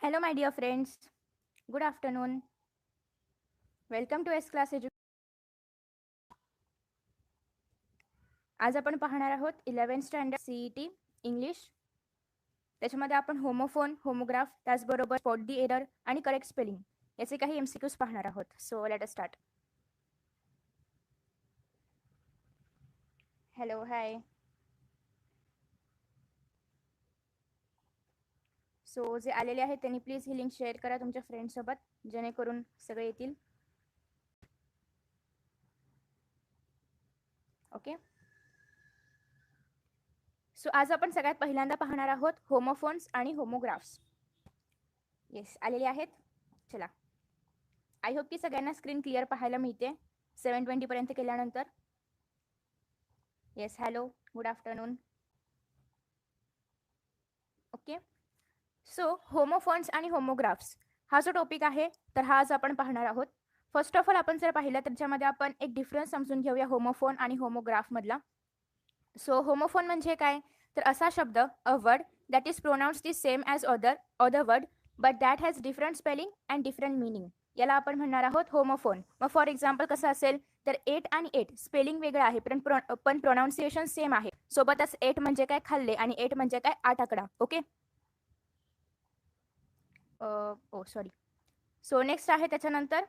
Hello, my dear friends. Good afternoon. Welcome to S class आज आपण पाहणार आहोत 11th स्टँडर्ड सीईटी इंग्लिश. त्याच्यामध्ये आपण होमोफोन, होमोग्राफ, त्याचबरोबर स्पॉट दी एरर आणि करेक्ट स्पेलिंग याचे काही एमसीक्यूज पाहणार आहोत. So let us start. Hello, hi. So जे आलेले आहेत त्यांनी प्लीज ही लिंक शेअर करा तुमच्या फ्रेंड्ससोबत, जेणेकरून सगळे येतील. ओके. सो आज आपण सगळ्यात पहिल्यांदा पाहणार आहोत होमोफोन्स आणि होमोग्राफ्स. येस, आलेले आहेत. चला, आय होप की सगळ्यांना स्क्रीन क्लिअर पाहायला मिळते 7:20 पर्यंत केल्यानंतर. Yes, hello, good afternoon. Okay. So homophones आणि होमोग्राफ्स हा जो टॉपिक आहे तर हा आज आपण पाहणार आहोत. फर्स्ट ऑफ ऑल आपण जर पाहिलं तर त्याच्यामध्ये आपण एक डिफरन्स समजून घेऊया होमोफोन आणि होमोग्राफ मधला. सो होमोफोन म्हणजे काय, तर असा शब्द अ word that is pronouns the same as other word but that has different spelling and different meaning, याला आपण म्हणणार आहोत होमोफोन. मग फॉर एक्झाम्पल कसं असेल तर 8 आणि 8 स्पेलिंग वेगळं आहे पण प्रोनाऊन्सिएशन सेम आहे. सोबतच 8 म्हणजे काय खाल्ले आणि 8 म्हणजे काय 8 आकडा. ओके. सॉरी. सो नेक्स्ट आहे त्याच्यानंतर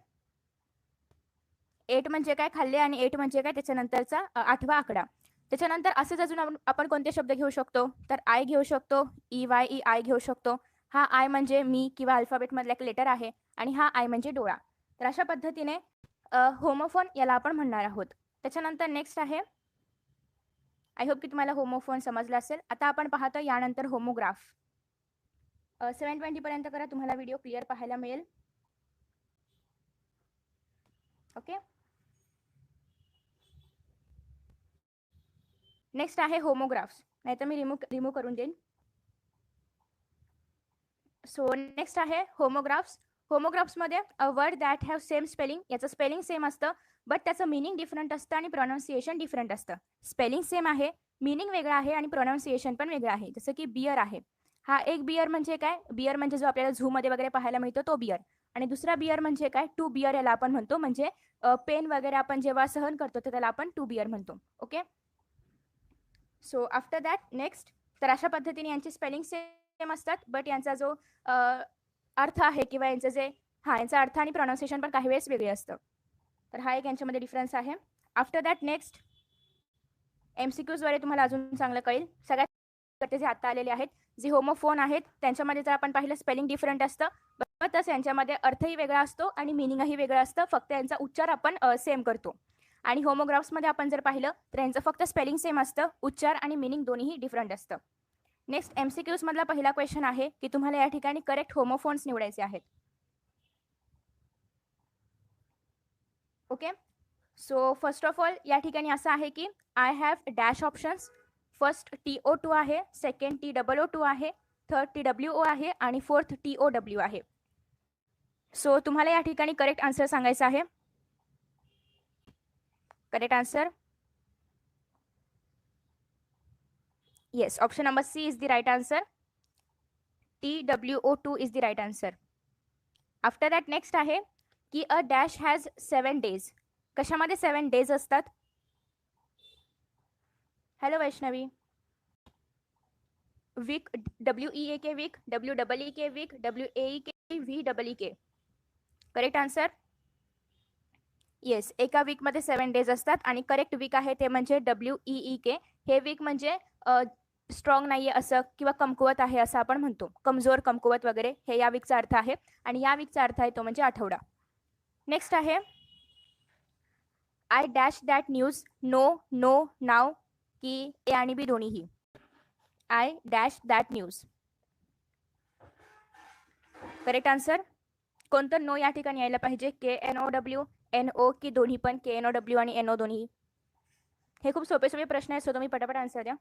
8 म्हणजे काय खाल्ले आणि 8 म्हणजे काय त्याच्यानंतरचा 8वा आकडा. त्याच्यानंतर असेच अजून आपण कोणते शब्द घेऊ शकतो तर आय घेऊ शकतो, EYE आय घेऊ शकतो. हा आय म्हणजे मी किंवा अल्फाबेटमधला एक लेटर आहे आणि हा आय म्हणजे डोळा. तर अशा पद्धतीने होमोफोन याला आपण म्हणणार आहोत. त्याच्यानंतर नेक्स्ट आहे, आय होप की तुम्हाला होमोफोन समजला असेल. आता आपण पाहतो यानंतर होमोग्राफ. 7:20 पर्यंत करा, तुम्हाला व्हिडिओ क्लिअर पाहायला मिळेल. ओके. नेक्स्ट आहे होमोग्राफ्स, नाही तर मी रिमूव्ह करून देईन. सो नेक्स्ट आहे होमोग्राफ्स. होमोग्राफ्समध्ये a word that have same spelling, याचं स्पेलिंग सेम असतं बट त्याचं मिनिंग डिफरंट असतं आणि प्रोनाऊन्सिएशन डिफरंट असतं. स्पेलिंग सेम आहे, मिनिंग वेगळं आहे आणि प्रोनाऊन्सिएशन पण वेगळं आहे. जसं की बियर आहे. हा एक बियर म्हणजे काय, बियर म्हणजे जो आपल्याला झूमध्ये वगैरे पाहायला मिळतो तो बियर. आणि दुसरा बियर म्हणजे काय, टू बियर याला आपण म्हणतो. म्हणजे पेन वगैरे आपण जेव्हा सहन करतो तर त्याला आपण टू बियर म्हणतो. Okay. So after that next, तर अशा पद्धतीने यांची स्पेलिंग सेम असतात बट यांचा जो अर्थ आहे किंवा यांचं जे यांचा अर्थ आणि प्रोनाऊन्सिएशन पण काही वेळेस वेगळे असतं. तर हा एक यांच्यामध्ये डिफरन्स आहे. आफ्टर दॅट नेक्स्ट एमसीक्यूजद्वारे तुम्हाला अजून चांगलं कळेल. सगळ्यात जे आता आलेले आहेत जे होमोफोन आहेत त्यांच्यामध्ये जर आपण पाहिलं स्पेलिंग डिफरंट असतं तसं यांच्यामध्ये अर्थही वेगळा असतो आणि मिनिंगही वेगळं असतं, फक्त यांचा उच्चार आपण सेम करतो. आणि होमोग्राफ्समध्ये आपण जर पाहिलं तर यांचं फक्त स्पेलिंग सेम असतं, उच्चार आणि मिनिंग दोन्हीही डिफरंट असतं. नेक्स्ट एमसीक्यूज मधला पहिला क्वेश्चन आहे की तुम्हाला या ठिकाणी करेक्ट होमोफोन्स निवडायचे आहेत. Okay. So first of all या ठिकाणी असं आहे की I have dash options. First TO2 आहे, सेकंड TOO2 आहे, थर्ड TWO आहे आणि फोर्थ TOW आहे. सो तुम्हाला या ठिकाणी करेक्ट आन्सर सांगायचा आहे. Correct answer yes, option number C is the right answer. TWO2 is the right answer. After that next आहे की अ डॅश हॅज 7 days. कशामध्ये 7 days असतात? Hello Vaishnavi. Week, WEAK week, WEEK week, WAEK VEEK. Correct answer yes, एका वीकमध्ये 7 days असतात आणि correct weak आहे ते म्हणजे WEEK. हे वीक म्हणजे स्ट्रॉंग नाहीये असं किंवा कमकुवत आहे असं आपण म्हणतो. कमजोर, कमकुवत वगैरे हे या वीकचा अर्थ आहे आणि या वीकचा अर्थ आहे तो म्हणजे आठवडा. नेक्स्ट आहे I dash that news. No, no, now की ए आणि बी दोन्हीही. I dash that news. Correct answer कोणतं नो या ठिकाणी यायला पाहिजे? KNOW, NO की दोन्ही पण? KNOW आणि NO दोन्ही. हे खूप सोपे सोपे प्रश्न आहेत, सो तुम्ही पटापट आन्सर द्या.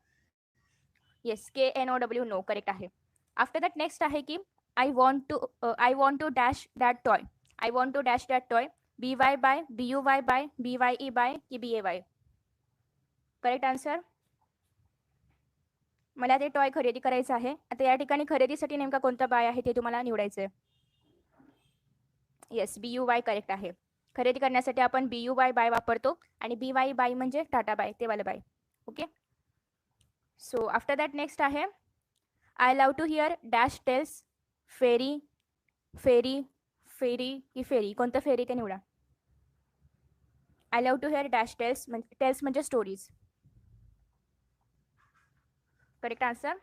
येस, KNOW नो करेक्ट आहे. आफ्टर दॅट नेक्स्ट आहे की I want to dash that toy. I want to dash that toy. BY by, BUY buy, BYE bye की BAY. करेक्ट आन्सर मला ते टॉय खरेदी करायचं आहे. आता या ठिकाणी खरेदीसाठी नेमका कोणता बाय आहे ते तुम्हाला निवडायचं आहे. येस, BUY करेक्ट आहे. खरेदी करण्यासाठी आपण BUY बाय वापरतो आणि BY बाय म्हणजे टाटा बाय, ते वाला bye. Okay. So after that next आहे I love to hear dash tales fairy fairy fairy की फेरी, कोणतं फेरी ते निवडा. I love to hear dash tales म्हणजे स्टोरीज. Correct answer.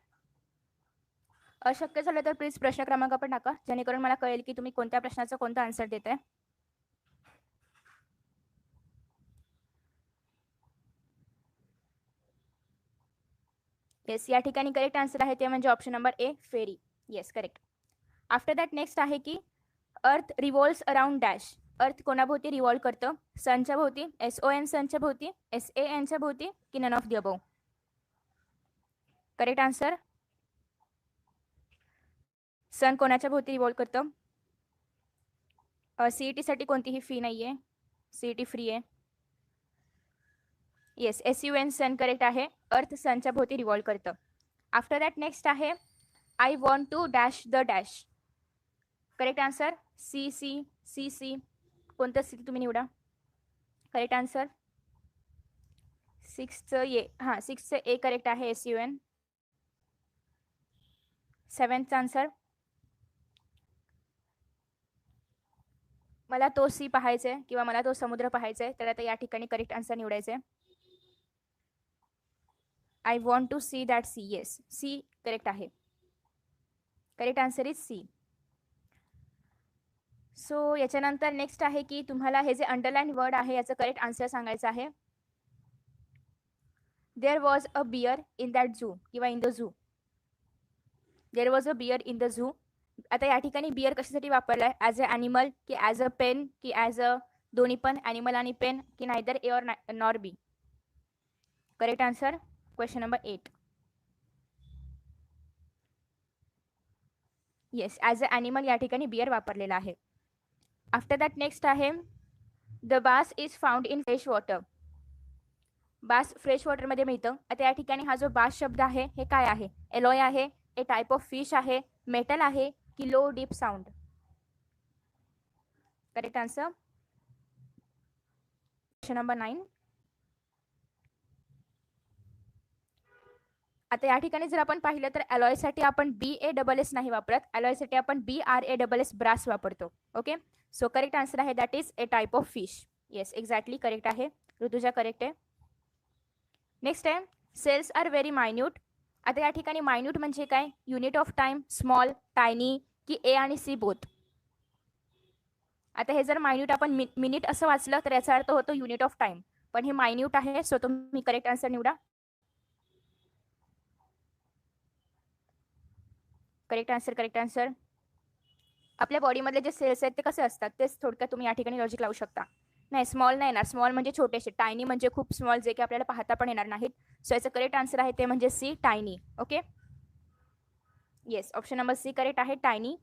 अशक्य झालं तर प्लीज प्रश्न क्रमांक पण टाका, जेणेकरून मला कळेल की तुम्ही कोणत्या प्रश्नाचा कोणता आन्सर देत आहे. येस, या ठिकाणी करेक्ट आन्सर आहे ते म्हणजे option number A, ferry. Yes, correct. After that next आहे की अर्थ रिव्हॉल्व्स अराउंड डॅश. अर्थ कोणाभोवती रिव्हॉल्व करतं? सनच्या भोवती, SON सनच्या भोवती, SANच्या भोवती की none of the above. Correct answer. Sun कोणाच्या भोवती रिव्हॉल्व करतं? CET साठी कोणतीही फी नाहीये, CET फ्री आहे. येस, SUN सन करेक्ट आहे. अर्थ सनच्या भोवती रिव्हॉल्व करतं. आफ्टर दॅट नेक्स्ट आहे I want to dash the dash. Correct answer CC. कोणतं सी तुम्ही निवडा. करेक्ट आन्सर 6चं ए. हां, 6चं ए करेक्ट आहे, SUN. 7th आन्सर मला तो सी पाहायचा आहे किंवा मला तो समुद्र पाहायचा आहे, तर आता या ठिकाणी करेक्ट आन्सर निवडायचं आहे. I want to see that C. Yes, C correct आहे. Correct answer is C. So याच्यानंतर नेक्स्ट आहे की तुम्हाला हे जे अंडरलाईन वर्ड आहे याचं करेक्ट आन्सर सांगायचं आहे. There was a bear in that zoo किंवा in the zoo. There was a bear in the zoo. आता या ठिकाणी बियर कशासाठी वापरलाय? ॲज अ ॲनिमल की ॲज अ पेन की ॲज अ दोन्ही पण, ॲनिमल आणि पेन की neither A or nor B. Correct answer question number 8. Yes, as a animal या ठिकाणी बियर वापरलेला आहे. आफ्टर दॅट नेक्स्ट आहे the bass is found in fresh water. Bass fresh वॉटरमध्ये मिळतं. आता या ठिकाणी हा जो बास शब्द आहे हे काय आहे? एलॉय आहे, ए टाईप ऑफ फिश आहे, मेटल आहे की low deep sound. Correct answer question number 9. आता या ठिकाणी जर आपण पाहिलं तर अलॉयसाठी आपण BASS नाही वापरत, अलॉयसाठी आपण BRASS ब्रास वापरतो. ओके. सो करेक्ट आन्सर आहे that is A type of fish. Yes, exactly correct आहे. ऋतुजा करेक्ट आहे. नेक्स्ट आहे सेल्स आर व्हेरी मायन्यूट. आता या ठिकाणी मायन्यूट म्हणजे काय? Unit of time, small, tiny की ए आणि सी बोथ. आता हे जर मायन्यूट आपण मिनिट असं वाचलं तर याचा अर्थ होतो युनिट ऑफ टाइम, पण हे मायन्यूट आहे. सो तुम्ही करेक्ट आन्सर निवडा. Correct answer. आपल्या बॉडीमधले जे सेल्स आहेत ते कसे असतात तेच थोडक्यात तुम्ही या ठिकाणी लॉजिक लावू शकता. नाही, स्मॉल नाही येणार. स्मॉल म्हणजे छोटेसे, टायनी म्हणजे खूप स्मॉल, जे की आपल्याला पाहता पण येणार नाहीत. सो याचं करेक्ट आन्सर आहे ते म्हणजे C, tiny. Okay. Yes, option number C correct आहे, टायनी.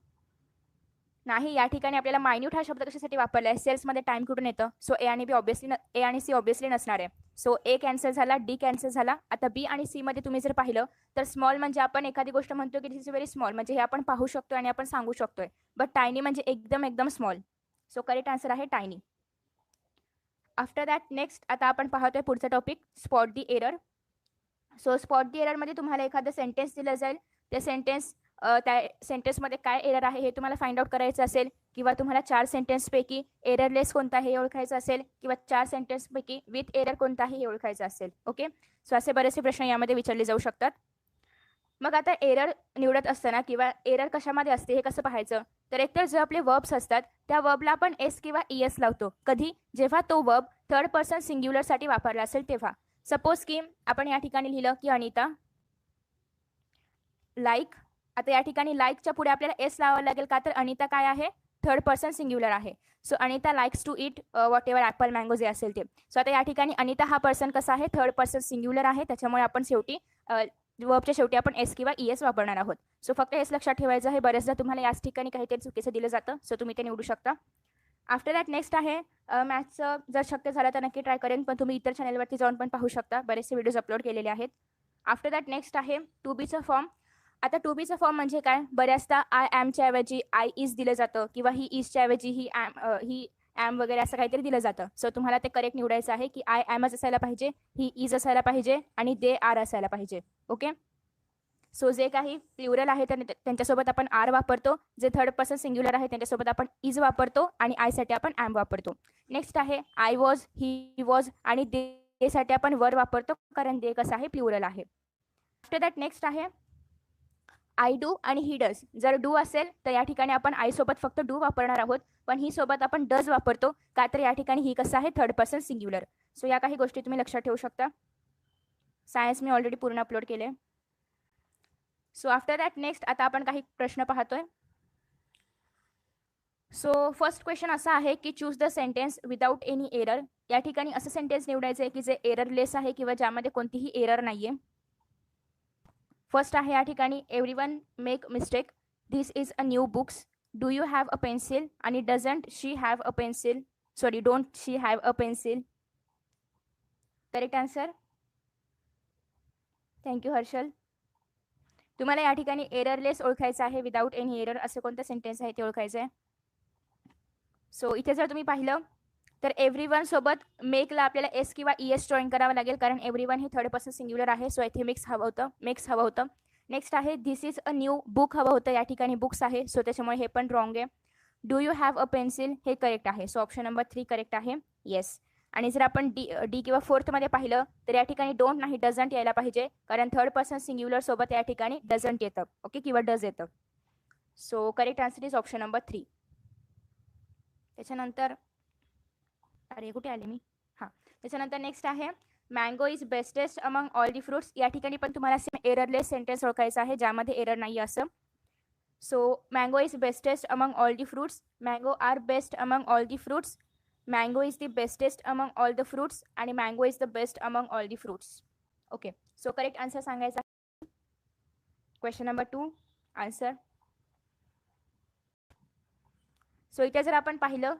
नाही, या ठिकाणी आपल्याला मायन्यूट हा शब्द कशासाठी वापरला आहे? सेल्समध्ये टाइम कुठून येतं? सो ए आणि सी ऑब्विसली नसणार आहे. सो ए कॅन्सल झाला, डी कॅन्सल झाला. आता बी आणि सी मध्ये तुम्ही जर पाहिलं तर स्मॉल म्हणजे आपण एखादी गोष्ट म्हणतो की दिस इज व्हेरी स्मॉल, म्हणजे हे आपण पाहू शकतोय आणि आपण सांगू शकतोय. बट टायनी म्हणजे एकदम स्मॉल. सो करेक्ट आन्सर आहे टायनी. आफ्टर दॅट नेक्स्ट आता आपण पाहतोय पुढचा topic, spot the error. So spot the एररमध्ये तुम्हाला एखादं सेंटेन्स दिलं जाईल. त्या सेंटेन्समध्ये काय एरर आहे हे तुम्हाला फाइंड आउट करायचं असेल, किंवा तुम्हाला 4 सेंटेन्सपैकी एररलेस कोणता आहे हे ओळखायचं असेल, किंवा 4 सेंटेन्सपैकी विथ एरर कोणता आहे हे ओळखायचं असेल. ओके. सो असे बरेचसे प्रश्न यामध्ये विचारले जाऊ शकतात. मग आता एरर निवडत असताना किंवा एरर कशामध्ये असते हे कसं पाहायचं? तर एकतर जे आपले वर्ब्स असतात त्या वर्बला आपण एस किंवा ES लावतो. कधी? जेव्हा तो वर्ब थर्ड पर्सन सिंग्युलरसाठी वापरला असेल तेव्हा. सपोज की आपण या ठिकाणी लिहिलं की अनिता लाईक. आता या ठिकाणी लाईकच्या पुढे आपल्याला एस लावावं लागेल, का तर अनिता काय आहे? थर्ड पर्सन सिंग्युलर आहे. So Anita likes to it whatever apple mango जे असेल ते. सो आता या ठिकाणी अनिता हा पर्सन कसा आहे? थर्ड पर्सन सिंग्युलर आहे. त्याच्यामुळे आपण शेवटी वर्बच्या शेवटी आपण एस किंवा ES वापरणार आहोत. सो फक्त हेच लक्षात ठेवायचं आहे. बरेचदा तुम्हाला याच ठिकाणी काहीतरी चुकीचं दिलं जातं, सो तुम्ही ते निवडू शकता. आफ्टर दॅट नेक्स्ट आहे मॅथ्सचं. जर शक्य झालं तर नक्की ट्राय करेन, पण तुम्ही इतर चॅनलवरती जाऊन पण पाहू शकता. बरेचसे व्हिडिओज अपलोड केलेले आहेत. आफ्टर दॅट नेक्स्ट आहे टू बीचा फॉर्म. आता टू बीचा फॉर्म म्हणजे काय, बऱ्याचदा आय ॲमच्या ऐवजी आय इज दिलं जातं किंवा ही इजच्या ऐवजी ही ॲम वगैरे असं काहीतरी दिलं जातं. सो तुम्हाला ते करेक्ट निवडायचं आहे की आय ॲमच असायला पाहिजे, ही इज असायला पाहिजे आणि दे आर असायला पाहिजे. ओके. सो जे काही प्लुरल आहे त्यांच्यासोबत आपण आर वापरतो, जे थर्ड पर्सन सिंग्युलर आहे त्यांच्यासोबत आपण इज वापरतो आणि आयसाठी आपण ॲम वापरतो. नेक्स्ट आहे आय वॉज, ही वॉज आणि दे साठी आपण वर वापरतो कारण दे कसं आहे प्लुरल आहे. आफ्टर दॅट नेक्स्ट आहे आय डू आणि ही डज. जर डू असेल तर या ठिकाणी आपण आय सोबत फक्त डू वापरणार आहोत, पण ही सोबत आपण डज वापरतो का तर या ठिकाणी ही कसं आहे थर्ड पर्सन सिंग्युलर. सो या काही गोष्टी तुम्ही लक्षात ठेवू शकता. सायन्स मी ऑलरेडी पूर्ण अपलोड केले. सो आफ्टर दॅट नेक्स्ट आता आपण काही प्रश्न पाहतोय. सो फर्स्ट क्वेश्चन असा आहे की choose the sentence without any error. या ठिकाणी असं सेंटेन्स निवडायचं आहे की जे एररलेस आहे किंवा ज्यामध्ये कोणतीही एरर नाहीये. फर्स्ट आहे या ठिकाणी everyone make mistake, this is a new books, do you have a pencil आणि doesn't she have a pencil, sorry don't she have a pencil. Correct answer. Thank you Harshal. तुम्हाला या ठिकाणी एररलेस ओळखायचं आहे, विदाउट एनी एरर असं कोणतं sentence आहे ते ओळखायचं आहे. सो इथे जर तुम्ही पाहिलं तर एव्हरीवन सोबत मेकला आपल्याला एस किंवा ES जॉईन करावं लागेल कारण एव्हरीवन हे थर्ड पर्सन सिंग्युलर आहे. सो इथे मिक्स हवं होतं. नेक्स्ट आहे this is a new book हवं होतं, या ठिकाणी बुक्स आहे सो त्याच्यामुळे हे पण रॉंग आहे. Do you have a pencil हे करेक्ट आहे. सो ऑप्शन नंबर 3 करेक्ट आहे. येस. आणि जर आपण डी किंवा फोर्थमध्ये पाहिलं तर या ठिकाणी डोंट नाही डझंट यायला पाहिजे कारण थर्ड पर्सन सिंग्युलर सोबत या ठिकाणी डझंट येतं. ओके, किंवा डज येतं. So correct answer is option number 3. त्याच्यानंतर अरे कुठे आले मी, हां त्याच्यानंतर नेक्स्ट आहे mango is bestest among all the fruits. या ठिकाणी पण तुम्हाला सेम एररलेस सेंटेन्स ओळखायचं आहे ज्यामध्ये एरर नाही असं. So mango is bestest among all the fruits, mango are best among all the fruits, mango is the bestest among all the fruits आणि mango is the best among all the fruits. Okay. So correct answer सांगायचा. Question number 2 answer. So इथे जर आपण पाहिलं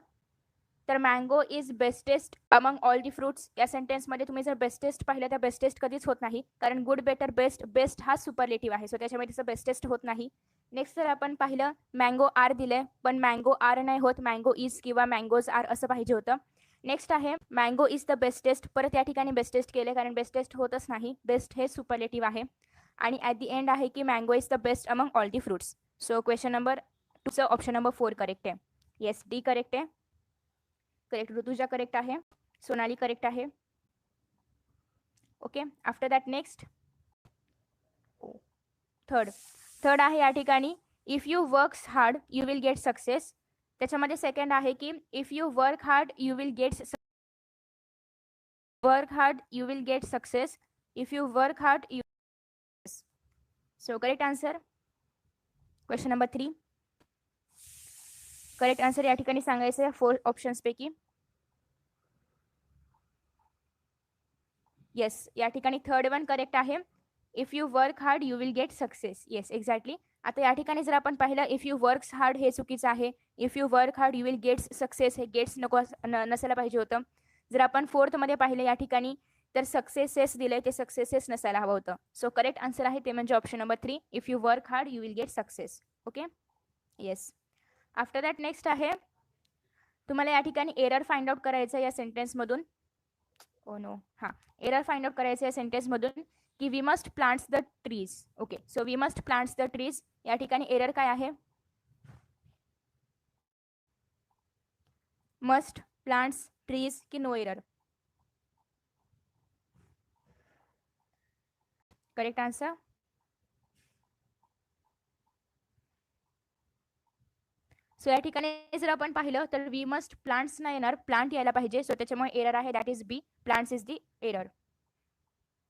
तर mango is bestest among all the fruits या सेंटेन्समध्ये तुम्ही जर बेस्टेस्ट पाहिलं तर बेस्टेस्ट कधीच होत नाही कारण गुड, बेटर, बेस्ट, बेस्ट हा सुपरलेटिव्ह आहे. सो त्याच्यामुळे त्याचं बेस्टेस्ट होत नाही. नेक्स्ट जर आपण पाहिलं मँगो आर दिले पण मँगो आर नाही होत, मँगो इज किंवा मँगोज आर असं पाहिजे होतं. नेक्स्ट आहे मँगो इज द बेस्टेस्ट, परत या ठिकाणी बेस्टेस्ट केले कारण बेस्टेस्ट होतच नाही, बेस्ट हे सुपरलेटिव्ह आहे. आणि ॲट दी एंड आहे की mango is the best among all the fruits. So question number 2चं ऑप्शन नंबर 4 करेक्ट आहे. येस, डी करेक्ट आहे. करेक्ट. ऋतुजा करेक्ट आहे. सोनाली करेक्ट आहे. Okay. After that next third आहे या ठिकाणी if you works hard you will get success. त्याच्यामध्ये second आहे की if you work hard you will get success, if you work hard you. So correct answer question number 3. Correct answer या ठिकाणी सांगायचं आहे 4 ऑप्शन्सपैकी. येस, या ठिकाणी थर्ड वन करेक्ट आहे. If you work hard you will get success. Yes, exactly. आता या ठिकाणी जर आपण पाहिलं इफ यू वर्क्स हार्ड हे चुकीचं आहे. If you work hard you will get success हे गेट्स नको नसायला पाहिजे होतं. जर आपण फोर्थमध्ये पाहिलं या ठिकाणी तर सक्सेसेस दिले ते सक्सेसेस नसायला हवं होतं. सो करेक्ट आन्सर आहे ते म्हणजे option number 3 if you work hard you will get success. Okay. Yes. After that next आहे तुम्हाला या ठिकाणी एरर फाइंड आउट करायचं या सेंटेन्समधून. ओ नो, हां एरर फाइंड आउट करायचं या सेंटेन्समधून की we must plants the trees. Okay. So we must plants the trees या ठिकाणी एरर काय आहे, मस्ट प्लांट्स ट्रीज की no error. Correct answer. So या ठिकाणी जर आपण पाहिलं तर वी मस्ट प्लांट्स नाही येणार, प्लांट यायला पाहिजे. सो त्याच्यामुळे एरर आहे that is B, plants is the error.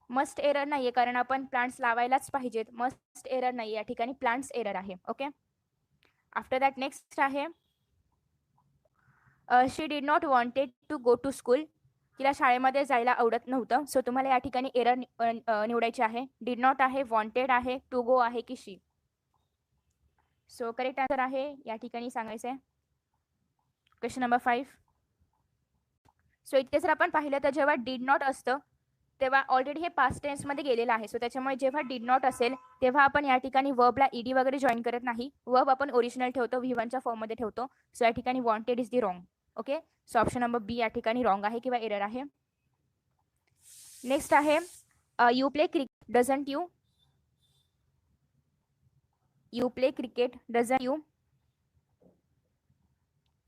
Must error नाहीये कारण आपण प्लांट्स लावायलाच पाहिजेत. मस्ट एरर नाही या ठिकाणी, प्लांट्स एरर आहे. ओके. आफ्टर दॅट नेक्स्ट आहे she did not wanted to go to school. तिला शाळेमध्ये जायला आवडत नव्हतं. सो तुम्हाला या ठिकाणी एरर निवडायची आहे. डीड नॉट आहे, वॉन्टेड आहे, टू गो आहे की शी. सो करेक्ट आन्सर आहे या ठिकाणी सांगायचं आहे क्वेश्चन नंबर 5. सो इथे जर आपण पाहिलं तर जेव्हा डीड नॉट असतं तेव्हा ऑलरेडी हे पास्ट टेन्स मध्ये गेलेलं आहे. सो त्याच्यामुळे जेव्हा डिड नॉट असेल तेव्हा आपण या ठिकाणी वर्बला ईडी वगैरे जॉईन करत नाही. वर्ब आपण ओरिजिनल ठेवतो, V1च्या फॉर्म मध्ये ठेवतो. सो या ठिकाणी wanted is the wrong. Okay, so option number B या ठिकाणी रॉंग आहे किंवा एरर आहे. नेक्स्ट आहे you play cricket doesn't you. You play cricket doesn't you.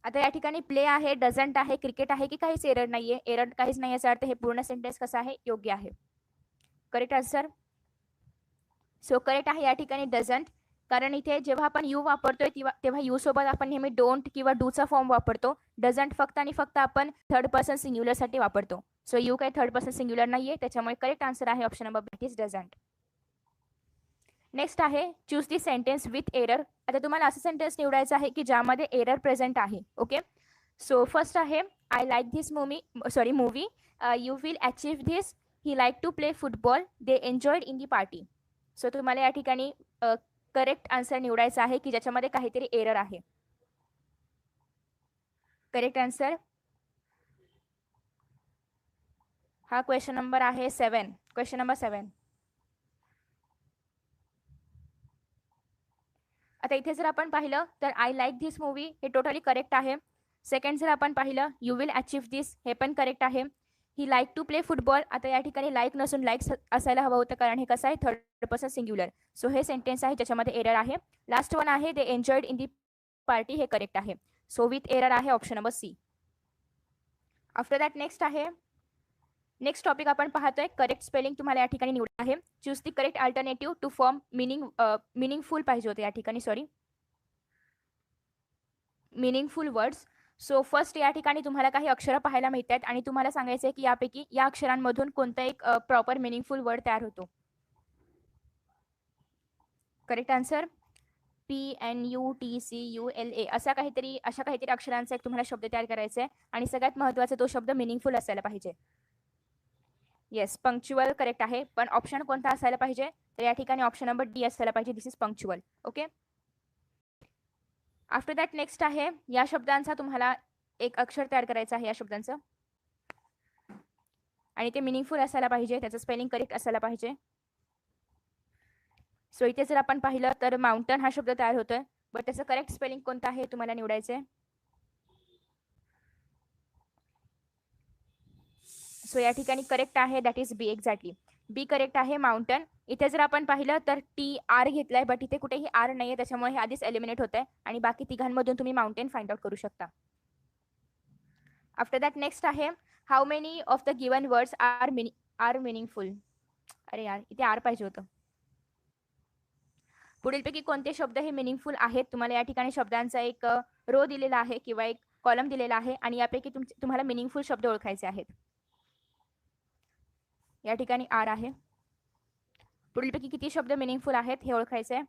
आता या ठिकाणी प्ले आहे, डझंट आहे, क्रिकेट आहे की काहीच एरर नाहीये. एरर काहीच नाही याचा अर्थ हे पूर्ण सेंटेन्स कसं आहे, योग्य आहे. Correct answer. सो करेक्ट आहे या ठिकाणी डझंट, कारण इथे जेव्हा आपण यू वापरतोय तेव्हा यू सोबत आपण नेहमी डोंट किंवा डूचा फॉर्म वापरतो. डझंट फक्त आणि फक्त आपण थर्ड पर्सन सिंग्युलर साठी वापरतो. सो यू काही थर्ड पर्सन सिंग्युलर नाहीये, त्याच्यामुळे करेक्ट आन्सर आहे option number B is doesn't. Next आहे choose the sentence with error. आता तुम्हाला असं सेंटेन्स निवडायचं आहे की ज्यामध्ये एरर प्रेझेंट आहे. ओके, सो फर्स्ट आहे I like this movie, you will achieve this, he like to play football, they enjoyed in the party. So तुम्हाला या ठिकाणी करेक्ट आन्सर निवडायचा आहे की ज्याच्यामध्ये काहीतरी एरर आहे. करेक्ट आन्सर हा क्वेश्चन नंबर आहे 7. Question number 7. आता इथे जर आपण पाहिलं तर आय लाईक धिस मूवी हे टोटली करेक्ट आहे. सेकंड जर आपण पाहिलं यू विल अचीव दिस हे पण करेक्ट आहे. ही लाईक टू प्ले फुटबॉल, आता या ठिकाणी लाईक नसून लाईक असायला हवं होतं कारण हे कसं आहे थर्ड पर्सन सिंग्युलर. सो हे सेंटेन्स आहे ज्याच्यामध्ये एरर आहे. लास्ट वन आहे they enjoyed in the party, हे करेक्ट आहे. सो विथ एरर आहे option number C. After that next topic आपण पाहतोय करेक्ट स्पेलिंग. तुम्हाला या ठिकाणी निवड आहे. Choose the correct alternative to form meaningful पाहिजे होते या ठिकाणी, sorry, meaningful words. So first या ठिकाणी तुम्हाला काही अक्षरं पाहायला मिळत आहेत आणि तुम्हाला सांगायचं आहे की यापैकी या अक्षरांमधून कोणता एक प्रॉपर मिनिंगफुल वर्ड तयार होतो. करेक्ट आन्सर PNUTCULA अशा काहीतरी अक्षरांचा एक तुम्हाला शब्द तयार करायचा आहे आणि सगळ्यात महत्त्वाचा तो शब्द मिनिंगफुल असायला पाहिजे. येस, पंक्च्युअल करेक्ट आहे, पण ऑप्शन कोणता असायला पाहिजे तर या ठिकाणी ऑप्शन नंबर डी असायला पाहिजे. This is punctual. Okay, after that next आहे या शब्दांचा तुम्हाला एक अक्षर तयार करायचं आहे या शब्दांचं आणि ते मिनिंगफुल असायला पाहिजे, त्याचं स्पेलिंग करेक्ट असायला पाहिजे. सो इथे जर आपण पाहिलं तर माउंटन हा शब्द तयार होतोय, बट त्याचं करेक्ट स्पेलिंग कोणतं आहे तुम्हाला निवडायचंय. सो या ठिकाणी करेक्ट आहे that is B. Exactly B correct आहे माउंटन. इथे जर आपण पाहिलं तर TR घेतलाय, बट इथे कुठेही आर नाहीये, त्याच्यामुळे हे आधीच एलिमिनेट होत आहे आणि बाकी तिघांमधून तुम्ही माउंटेन फाइंड आउट करू शकता. आफ्टर दॅट नेक्स्ट आहे how many of the given words are meaningful. अरे यार, इथे आर पाहिजे होतं. पुढीलपैकी कोणते शब्द हे मिनिंगफुल आहेत. तुम्हाला या ठिकाणी शब्दांचा एक रो दिलेला आहे किंवा एक कॉलम दिलेला आहे आणि यापैकी तुम्हाला मिनिंगफुल शब्द ओळखायचे आहेत. या ठिकाणी आर आहे. पुढीलपैकी किती शब्द मिनिंगफुल आहेत हे ओळखायचे आहे.